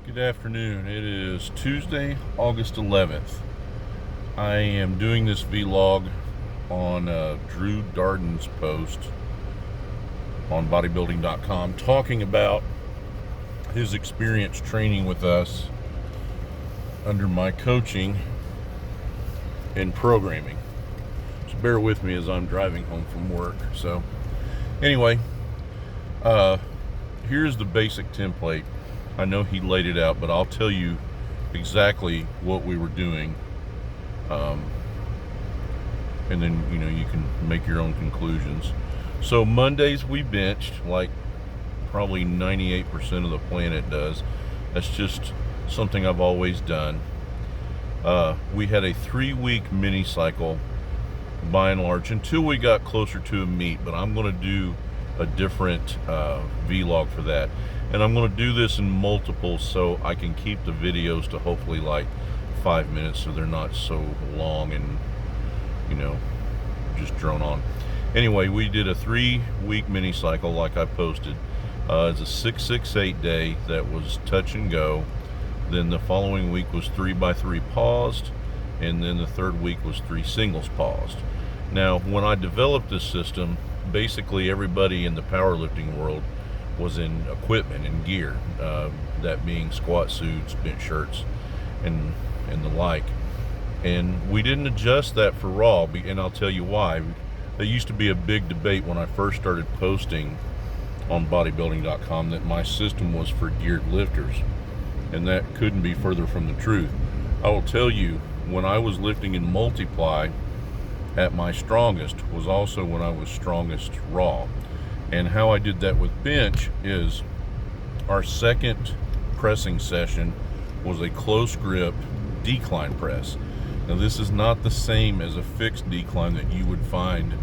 Good afternoon. It is Tuesday, August 11th. I am doing this vlog on Drew Darden's post on bodybuilding.com talking about his experience training with us under my coaching and programming. So bear with me as I'm driving home from work. So anyway, here's the basic template. I know he laid it out, but I'll tell you exactly what we were doing, and then you can make your own conclusions. So Mondays we benched, like probably 98% of the planet does. That's just something I've always done. We had a 3-week mini cycle by and large until we got closer to a meet, but I'm going to do a different vlog for that, and I'm going to do this in multiples so I can keep the videos to hopefully like 5 minutes so they're not so long and just drone on. Anyway, we did a 3-week mini cycle like I posted. It's a 6-6-8 day that was touch and go. Then the following week was 3x3 paused, and then the third week was 3 singles paused. Now, when I developed this system, basically everybody in the powerlifting world was in equipment and gear, that being squat suits, bench shirts, and the like. And we didn't adjust that for raw, and I'll tell you why. There used to be a big debate when I first started posting on bodybuilding.com that my system was for geared lifters, and that couldn't be further from the truth. I will tell you, when I was lifting in multiply at my strongest was also when I was strongest raw. And how I did that with bench is our second pressing session was a close grip decline press. Now this is not the same as a fixed decline that you would find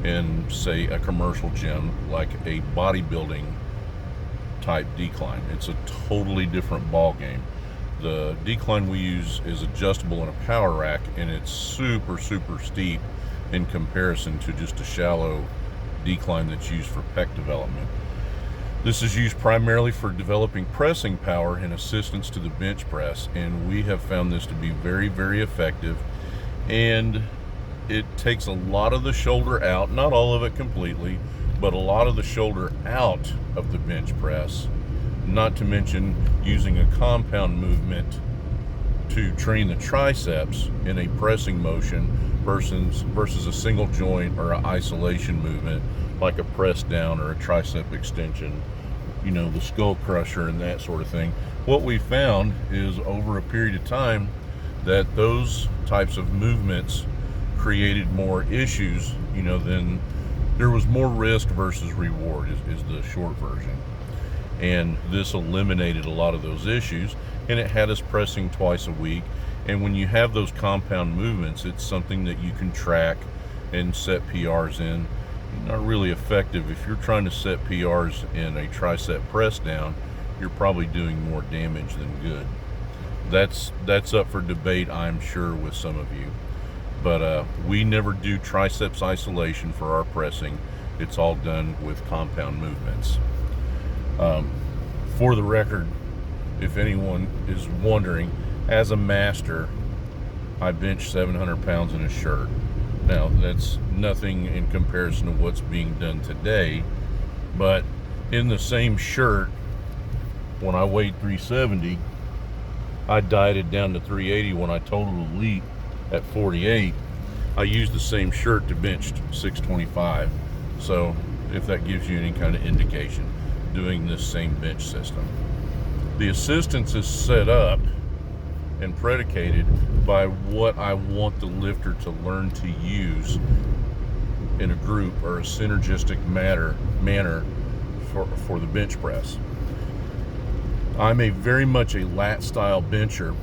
in, say, a commercial gym, like a bodybuilding type decline. It's a totally different ball game. The decline we use is adjustable in a power rack, and it's super steep in comparison to just a shallow decline that's used for pec development. This is used primarily for developing pressing power and assistance to the bench press, and we have found this to be very effective, and it takes a lot of the shoulder out, not all of it completely, but a lot of the shoulder out of the bench press, not to mention using a compound movement to train the triceps in a pressing motion versus a single joint or an isolation movement like a press down or a tricep extension, the skull crusher and that sort of thing. What we found is over a period of time that those types of movements created more issues, then there was more risk versus reward is the short version. And this eliminated a lot of those issues, and it had us pressing twice a week. And when you have those compound movements, it's something that you can track and set PRs in. Not really effective. If you're trying to set PRs in a tricep press down, you're probably doing more damage than good. That's up for debate, I'm sure, with some of you. But we never do triceps isolation for our pressing. It's all done with compound movements. For the record, if anyone is wondering, as a master, I bench 700 pounds in a shirt. Now, that's nothing in comparison to what's being done today, but in the same shirt, when I weighed 370, I dieted down to 380 when I totaled elite at 48. I used the same shirt to bench 625. So if that gives you any kind of indication, doing this same bench system. The assistance is set up and predicated by what I want the lifter to learn to use in a group or a synergistic manner for the bench press. I'm very much a lat style bencher,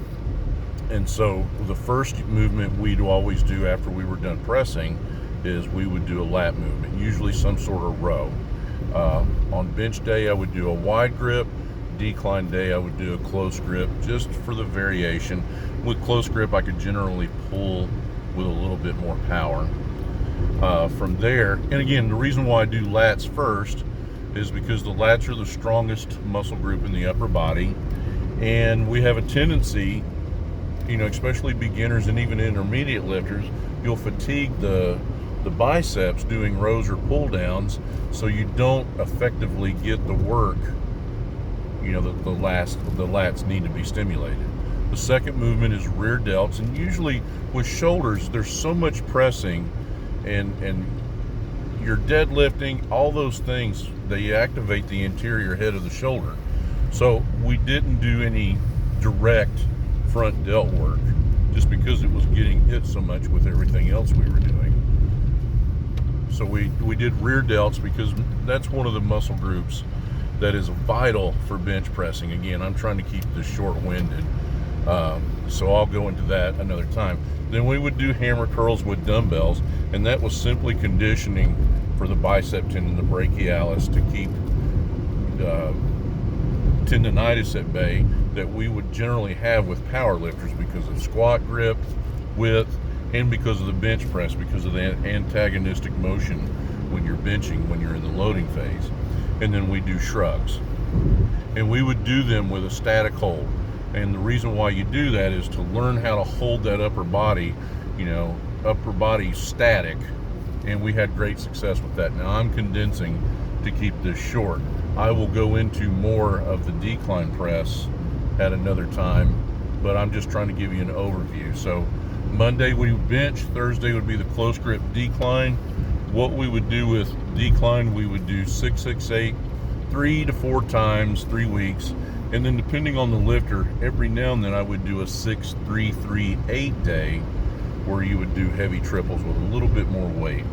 and so the first movement we'd always do after we were done pressing is we would do a lat movement, usually some sort of row. On bench day I would do a wide grip. Decline day I would do a close grip, just for the variation. With close grip I could generally pull with a little bit more power. From there, and again, the reason why I do lats first is because the lats are the strongest muscle group in the upper body, And we have a tendency, especially beginners and even intermediate lifters, you'll fatigue the biceps doing rows or pull downs, so you don't effectively get the work. The lats need to be stimulated. The second movement is rear delts, and usually with shoulders, there's so much pressing, and you're deadlifting, all those things, they activate the anterior head of the shoulder. So we didn't do any direct front delt work just because it was getting hit so much with everything else we were doing. So we did rear delts because that's one of the muscle groups that is vital for bench pressing. Again, I'm trying to keep this short-winded, so I'll go into that another time. Then we would do hammer curls with dumbbells, and that was simply conditioning for the bicep tendon, the brachialis, to keep tendonitis at bay that we would generally have with power lifters because of squat grip, width, and because of the bench press, because of the antagonistic motion when you're benching, when you're in the loading phase. And then we do shrugs. And we would do them with a static hold. And the reason why you do that is to learn how to hold that upper body static. And we had great success with that. Now I'm condensing to keep this short. I will go into more of the decline press at another time, but I'm just trying to give you an overview. So Monday we would bench, Thursday would be the close grip decline. What we would do with decline, we would do 6, 6, 8, 3 to 4 times, 3 weeks. And then depending on the lifter, every now and then I would do a 6, 3, 3, 8 day where you would do heavy triples with a little bit more weight.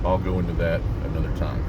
I'll go into that another time.